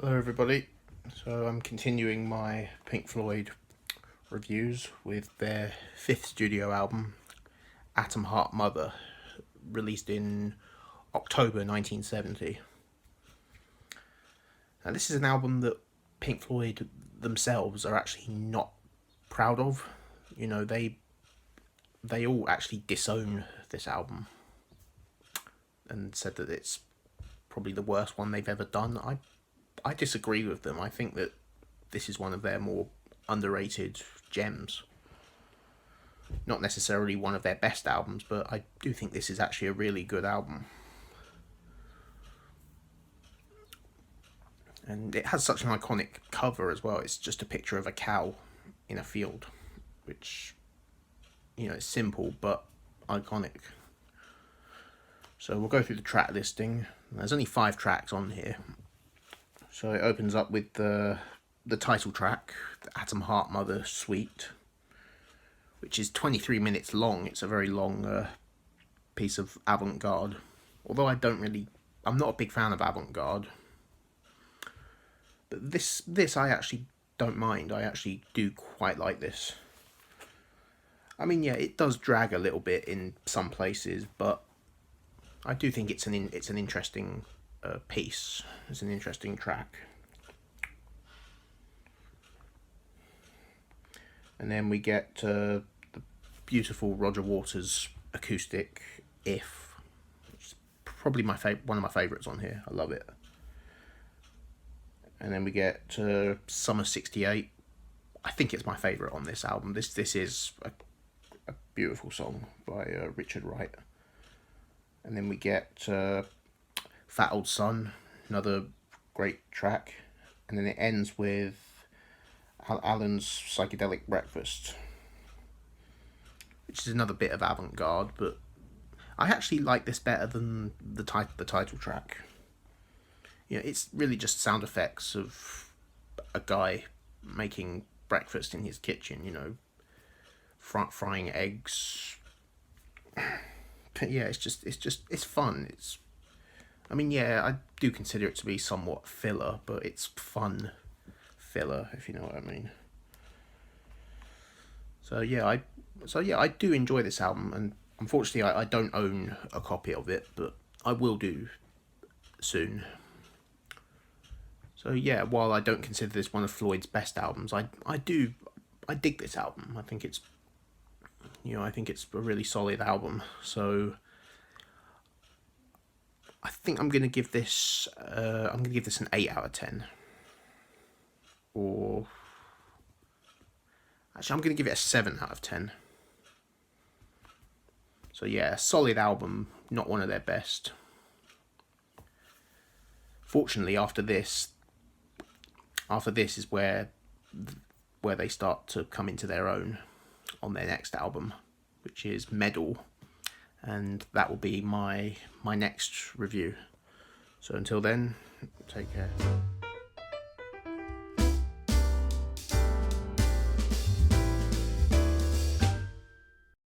Hello everybody, so I'm continuing my Pink Floyd reviews with their fifth studio album, Atom Heart Mother, released in October 1970. Now this is an album that Pink Floyd themselves are actually not proud of. You know, they all actually disown this album and said that it's probably the worst one they've ever done. I disagree with them. I think that this is one of their more underrated gems. Not necessarily one of their best albums, but I do think this is actually a really good album. And it has such an iconic cover as well. It's just a picture of a cow in a field, which, you know, is simple but iconic. So we'll go through the track listing. There's only 5 tracks on here. So it opens up with the title track, the Atom Heart Mother Suite, which is 23 minutes long. It's a very long piece of avant-garde. Although I'm not a big fan of avant-garde. But this I actually don't mind. I actually do quite like this. I mean, yeah, it does drag a little bit in some places, but I do think it's an interesting piece. It's an interesting track. And then we get the beautiful Roger Waters acoustic If, which is probably one of my favourites on here. I love it. And then we get Summer '68. I think it's my favourite on this album. This is a beautiful song by Richard Wright. And then we get Fat Old Son, another great track. And then it ends with Alan's Psychedelic Breakfast, which is another bit of avant-garde, but I actually like this better than the title track. You know, it's really just sound effects of a guy making breakfast in his kitchen, you know, frying eggs. But yeah, it's fun. I mean, yeah, I do consider it to be somewhat filler, but it's fun filler, if you know what I mean. So yeah, I do enjoy this album, and unfortunately I don't own a copy of it, but I will do soon. So yeah, while I don't consider this one of Floyd's best albums, I dig this album. I think it's a really solid album. So I think I'm gonna give this an 8 out of 10. Or actually, I'm gonna give it a 7 out of 10. So yeah, a solid album, not one of their best. Fortunately, after this is where they start to come into their own on their next album, which is Medal, and that will be my next review. So until then, take care.